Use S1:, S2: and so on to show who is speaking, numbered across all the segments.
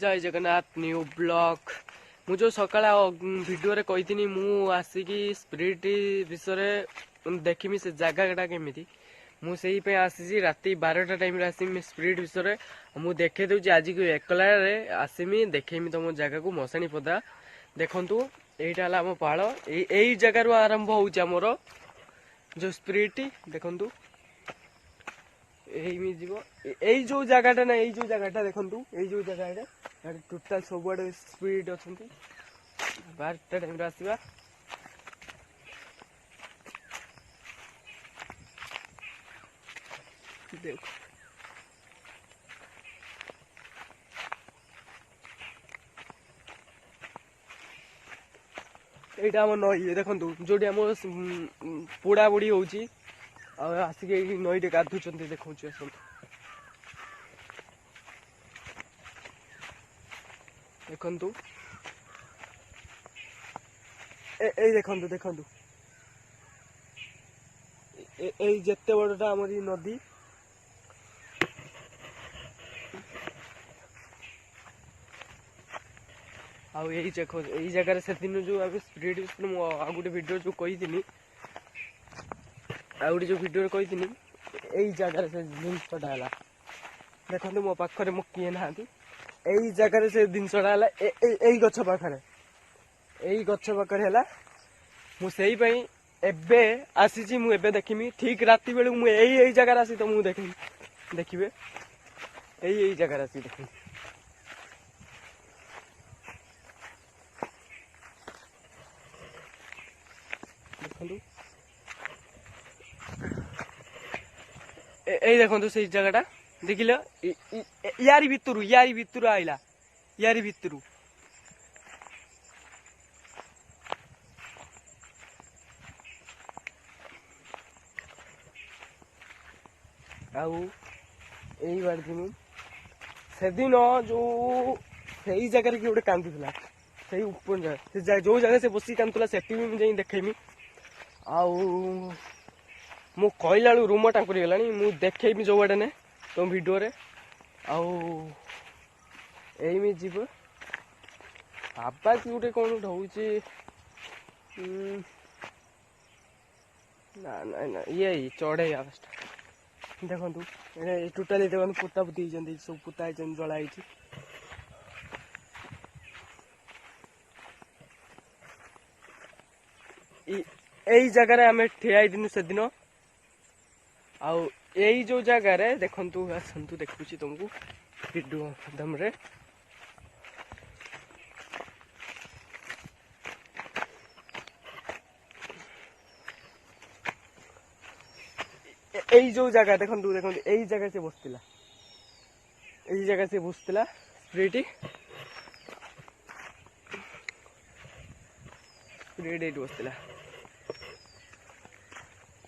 S1: जय Jagannath new blog मु जो सकाळ वीडियो रे कही मु आसिकी स्पिरिट विषय देखिमी से जगह केमी मुझे आसी राति 12टा टाइम आसमी स्पिरिट विषय मु देखे दूसरी आज को एकला आसमी देखेमी तुम जगह को मशाणी पदा देखु यहीटा आम पहाड़ यही जगार आरंभ होमर जो स्पिरिट देखु यही जो जगहटा ना यही जो जगहटा देखु यही जो जगह टोटाल सब आड़े स्पिरिट अच्छा 12टा टाइम आसवा देख एटा हम नई देखु जो पोड़ा पोड़ी हो आसिक नई टे गाधुंट देखा देखु देखु देखु जिते बड़टा आम नदी आउ यही देखो यही जगह से दिन जो स्पिरिट आ गोटे वीडियो जो कही आ गोटे जो वीडियो कही यही जगह से जिनसटा है देखो मो पाखे मो किए ना यही जगह से जिनसटा है यही गछ पाखे यही गछ पाखे है मुझे एबे आसी मुझे देखमी ठीक राति बेलू मुझे यही जगह आसी तो मुझे देखी देखिए यही जगह आसी देखी देखो से जगहटा देखिल यारी भितर आइला यारी भितर यही बार से दिन जो सही जगह कि गोटे कांदुला से ऊपर जगह जो जगह से बस कांदुला से मुझे देखेमी आउ मु कहला रूम टांकुरी गला मु देखेमी जो आड़े ने तुम वीडियो रे आउ एमी जीव आवाज गोटे कौन होची ना ना ना ये चढ़े आवाज देखु टोटाली देखो पोता पुती सब पोता जला यही जगह आम ठिया दिन से दिन आउ यही जो जगह देखु आसतु देखुची तुमको वीडियो माध्यम रे यही जो जगह देखु देखु यही जगह से बसला यही जगह से बसला स्पिरिट स्पिरिट बसला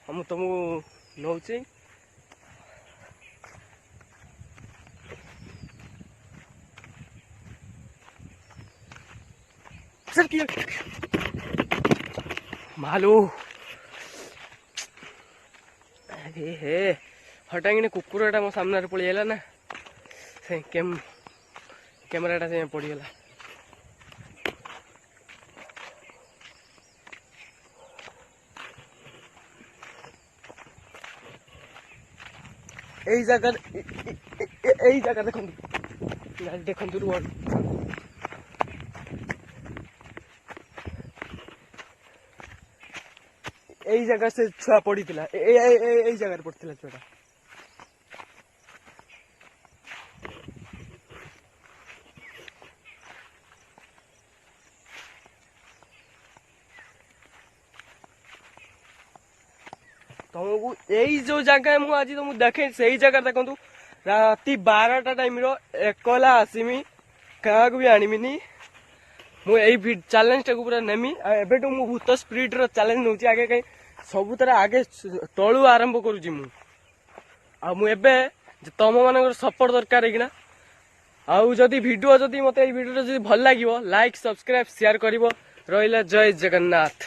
S1: हम तुमको नौचे मालो अरे हे हटांगी कुकुरटा मो सामने पड़ीगला ना से कैमराटा से पड़ीगला यही जगह देखु देखु रोड यही जगह से छुआ पड़ी यही जगह पड़ता छुआ तुमको यही जो जगह मुझे आज तुम देखे से जगह देखु राति 12टा टाइम एकला आसमी क्या भी आणमिनी मुझे चैलेंज टाक पूरा नेमी एबेटू मु भूत स्पिरिट रो चैलेंज नौ आगे कहीं सबुतर आगे तलू आरंभ करुँची मुझे तुम मान सपोर्ट दरकार है कि आउ जदि वीडियो जदि मत वीडियो भल लगे लाइक सब्सक्राइब शेयर कर रहा जय जगन्नाथ।